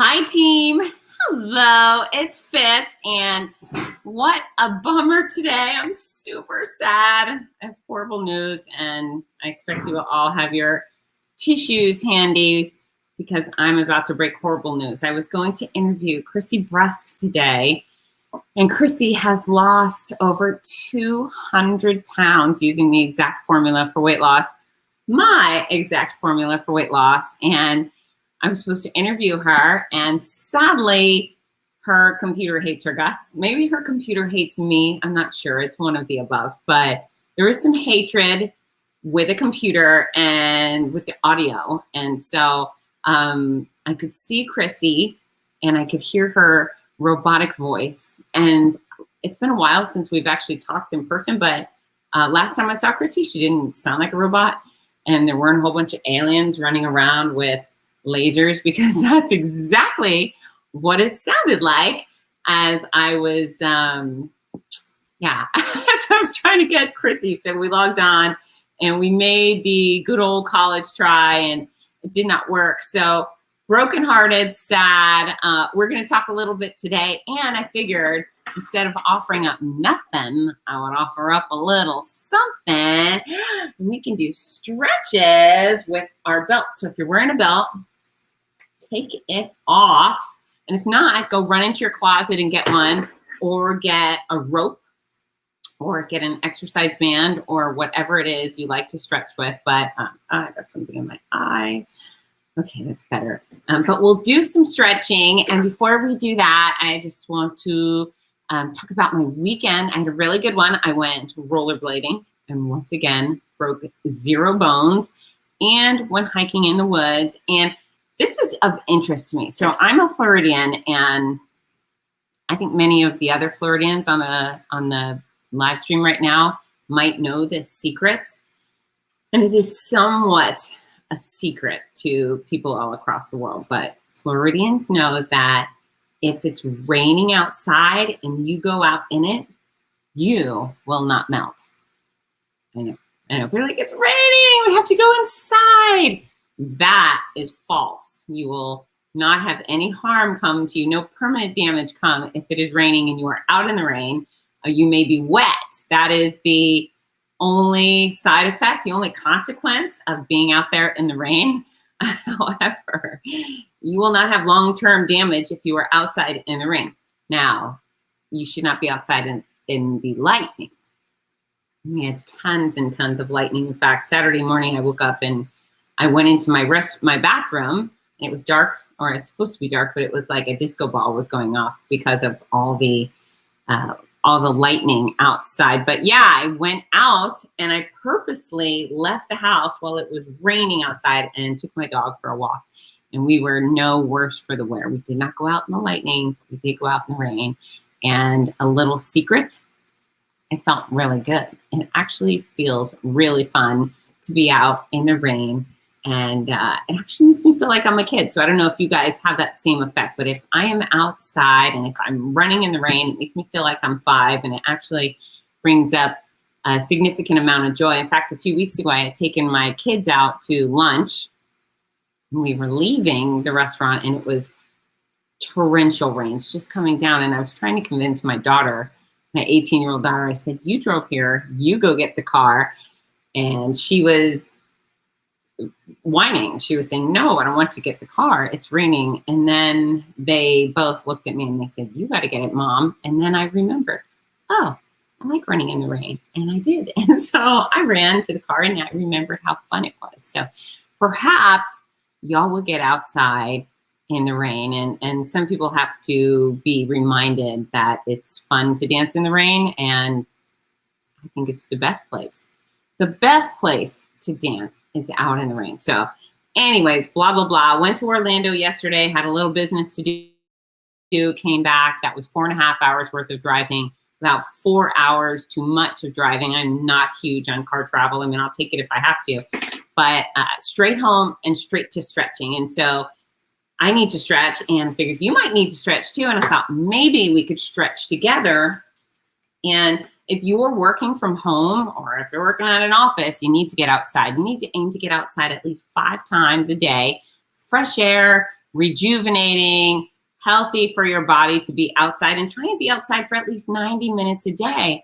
Hi, team. Hello, it's Fitz, and what a bummer today. I'm super sad. I have horrible news, and I expect you will all have your tissues handy because I'm about to break horrible news. I was going to interview Krissy Bresk today, and Krissy has lost over 200 pounds using the exact formula for weight loss, my exact formula for weight loss, and I was supposed to interview her, and sadly, her computer hates her guts. Maybe her computer hates me. I'm not sure. It's one of the above. But there is some hatred with the computer and with the audio. And so I could see Krissy, and I could hear her robotic voice. And it's been a while since we've actually talked in person. But last time I saw Krissy, she didn't sound like a robot. And there weren't a whole bunch of aliens running around with lasers, because that's exactly what it sounded like as I was, yeah, that's what I was trying to get Krissy. So we logged on and we made the good old college try, and it did not work. So brokenhearted, sad. We're going to talk a little bit today. And I figured instead of offering up nothing, I would offer up a little something. We can do stretches with our belt. So if you're wearing a belt, take it off. And if not, go run into your closet and get one, or get a rope, or get an exercise band, or whatever it is you like to stretch with. But I got something in my eye. Okay, that's better. But we'll do some stretching. And before we do that, I just want to talk about my weekend. I had a really good one. I went rollerblading and once again broke 0 bones, and went hiking in the woods. And this is of interest to me. So I'm a Floridian, and I think many of the other Floridians on the live stream right now might know this secret. And it is somewhat a secret to people all across the world. But Floridians know that if it's raining outside and you go out in it, you will not melt. I know. We're like, it's raining, we have to go inside. That is false. You will not have any harm come to you, no permanent damage come if it is raining and you are out in the rain. You may be wet. That is the only side effect, the only consequence of being out there in the rain. However, you will not have long-term damage if you are outside in the rain. Now, you should not be outside in the lightning. We had tons and tons of lightning. In fact, Saturday morning I woke up and I went into my bathroom, and it was dark, or it was supposed to be dark, but it was like a disco ball was going off because of all the lightning outside. But yeah, I went out and I purposely left the house while it was raining outside and took my dog for a walk. And we were no worse for the wear. We did not go out in the lightning. We did go out in the rain. And a little secret, it felt really good. And it actually feels really fun to be out in the rain. And it actually makes me feel like I'm a kid. So I don't know if you guys have that same effect, but if I am outside and if I'm running in the rain, it makes me feel like I'm 5, and it actually brings up a significant amount of joy. In fact, a few weeks ago, I had taken my kids out to lunch. We were leaving the restaurant, and it was torrential rains just coming down. And I was trying to convince my daughter, my 18-year-old daughter, I said, you drove here, you go get the car. And she was whining. She was saying, no, I don't want to get the car. It's raining. And then they both looked at me and they said, you got to get it, Mom. And then I remembered, oh, I like running in the rain. And I did. And so I ran to the car and I remembered how fun it was. So perhaps y'all will get outside in the rain. And some people have to be reminded that it's fun to dance in the rain. And I think it's the best place. The best place to dance is out in the rain. So anyways, blah, blah, blah. Went to Orlando yesterday, had a little business to do, came back. That was 4.5 hours worth of driving, about 4 hours too much of driving. I'm not huge on car travel. I mean, I'll take it if I have to, but straight home and straight to stretching. And so I need to stretch, and I figured you might need to stretch too. And I thought maybe we could stretch together. And if you are working from home, or if you're working at an office, you need to get outside. You need to aim to get outside at least 5 times a day. Fresh air, rejuvenating, healthy for your body to be outside, and try and be outside for at least 90 minutes a day.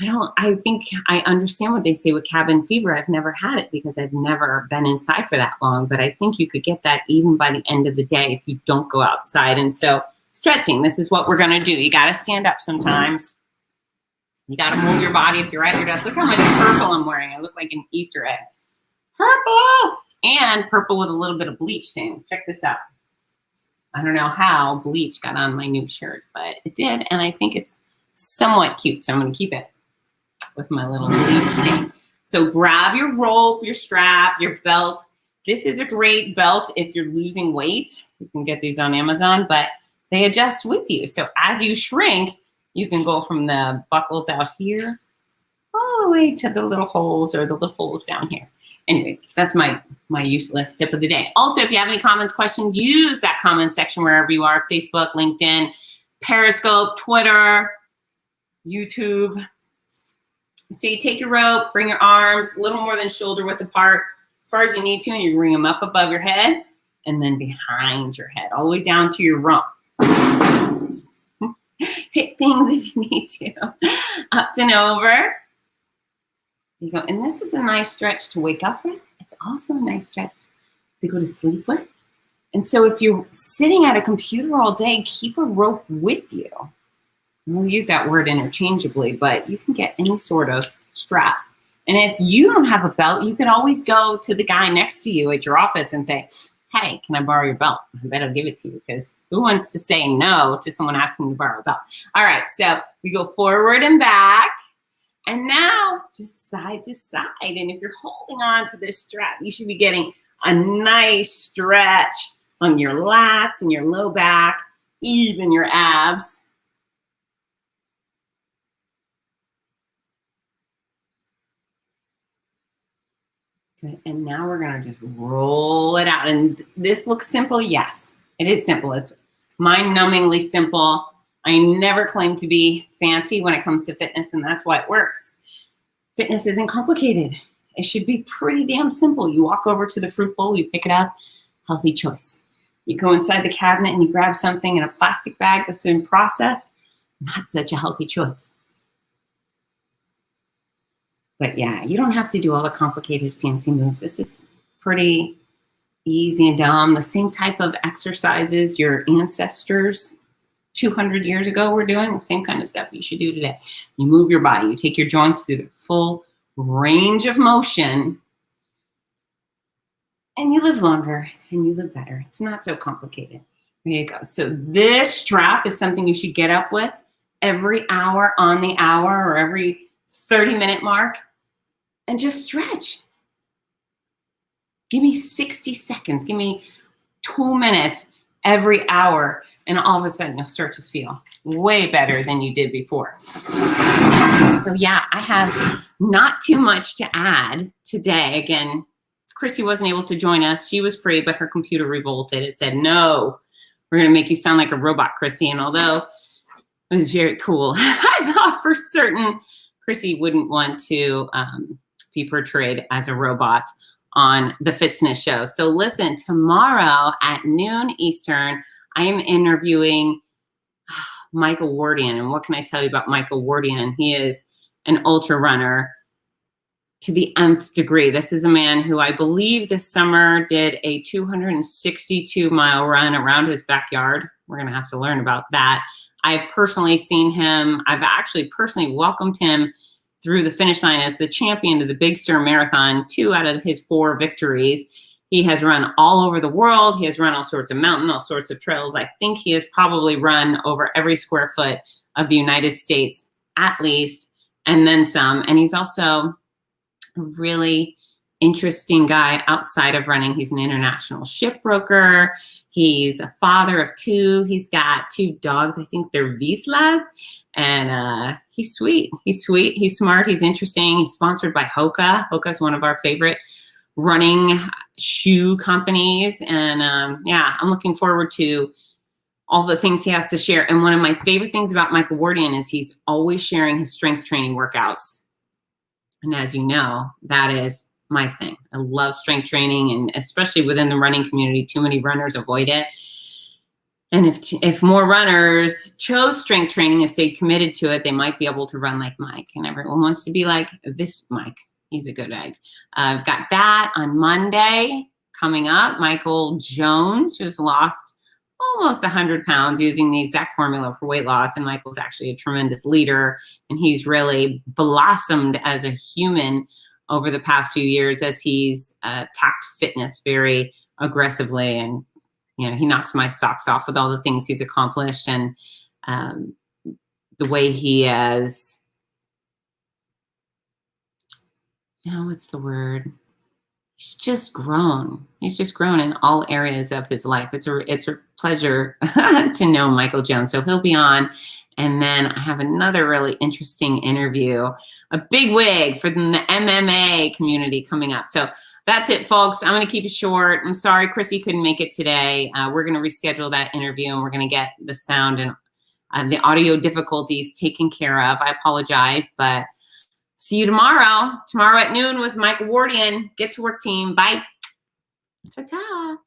I think I understand what they say with cabin fever. I've never had it because I've never been inside for that long, but I think you could get that even by the end of the day if you don't go outside. And so stretching, this is what we're going to do. You got to stand up sometimes. You got to move your body if you're at your desk. Look how much purple I'm wearing. I look like an Easter egg. Purple! And purple with a little bit of bleach stain. Check this out. I don't know how bleach got on my new shirt, but it did. And I think it's somewhat cute. So I'm going to keep it with my little bleach stain. So grab your rope, your strap, your belt. This is a great belt if you're losing weight. You can get these on Amazon, but they adjust with you. So as you shrink, you can go from the buckles out here all the way to the little holes or the little holes down here. Anyways, that's my useless tip of the day. Also, if you have any comments, questions, use that comment section wherever you are. Facebook, LinkedIn, Periscope, Twitter, YouTube. So you take your rope, bring your arms a little more than shoulder width apart as far as you need to, and you bring them up above your head and then behind your head, all the way down to your rump. Hit things if you need to. Up and over. You go, and this is a nice stretch to wake up with. It's also a nice stretch to go to sleep with. And so if you're sitting at a computer all day, keep a rope with you. And we'll use that word interchangeably, but you can get any sort of strap. And if you don't have a belt, you can always go to the guy next to you at your office and say, hey, can I borrow your belt? I bet I'll give it to you, because who wants to say no to someone asking to borrow a belt? All right, so we go forward and back. And now just side to side. And if you're holding on to this strap, you should be getting a nice stretch on your lats and your low back, even your abs. Good. And now we're going to just roll it out. And this looks simple. Yes, it is simple. It's mind-numbingly simple. I never claim to be fancy when it comes to fitness, and that's why it works. Fitness isn't complicated. It should be pretty damn simple. You walk over to the fruit bowl, you pick it up, healthy choice. You go inside the cabinet and you grab something in a plastic bag that's been processed, not such a healthy choice. But yeah, you don't have to do all the complicated fancy moves. This is pretty easy and dumb. The same type of exercises your ancestors 200 years ago were doing, the same kind of stuff you should do today. You move your body, you take your joints through the full range of motion, and you live longer and you live better. It's not so complicated. There you go. So this strap is something you should get up with every hour on the hour or every 30-minute mark, and just stretch. Give me 60 seconds. Give me 2 minutes every hour, and all of a sudden you'll start to feel way better than you did before. So yeah, I have not too much to add today. Again, Krissy wasn't able to join us. She was free, but her computer revolted. It said, no, we're going to make you sound like a robot, Krissy. And although it was very cool, I thought for certain Krissy wouldn't want to be portrayed as a robot on the Fitzness show. So listen, tomorrow at noon Eastern, I am interviewing Michael Wardian. And what can I tell you about Michael Wardian? He is an ultra runner to the nth degree. This is a man who I believe this summer did a 262-mile run around his backyard. We're going to have to learn about that. I've personally seen him. I've actually personally welcomed him through the finish line as the champion of the Big Sur Marathon, 2 out of his 4 victories. He has run all over the world. He has run all sorts of mountains, all sorts of trails. I think he has probably run over every square foot of the United States, at least, and then some. And he's also a really interesting guy outside of running. He's an international shipbroker. He's a father of 2. He's got 2 dogs. I think they're Wislas. And he's sweet. He's sweet. He's smart. He's interesting. He's sponsored by Hoka. Hoka is one of our favorite running shoe companies. And yeah, I'm looking forward to all the things he has to share. And one of my favorite things about Michael Wardian is he's always sharing his strength training workouts. And as you know, that is my thing. I love strength training, and especially within the running community, too many runners avoid it. And if more runners chose strength training and stayed committed to it, they might be able to run like Mike. And everyone wants to be like this Mike. He's a good egg. I've got that on Monday coming up. Michael Jones, who's lost almost 100 pounds using the exact formula for weight loss. And Michael's actually a tremendous leader. And he's really blossomed as a human over the past few years as he's attacked fitness very aggressively. And he knocks my socks off with all the things he's accomplished, and the way he has, what's the word? He's just grown. He's just grown in all areas of his life. It's a pleasure to know Michael Jones. So he'll be on. And then I have another really interesting interview, a big wig for the MMA community coming up. So that's it, folks. I'm going to keep it short. I'm sorry Krissy couldn't make it today. We're going to reschedule that interview, and we're going to get the sound and the audio difficulties taken care of. I apologize, but see you tomorrow. Tomorrow at noon with Michael Wardian. Get to work, team. Bye. Ta-ta.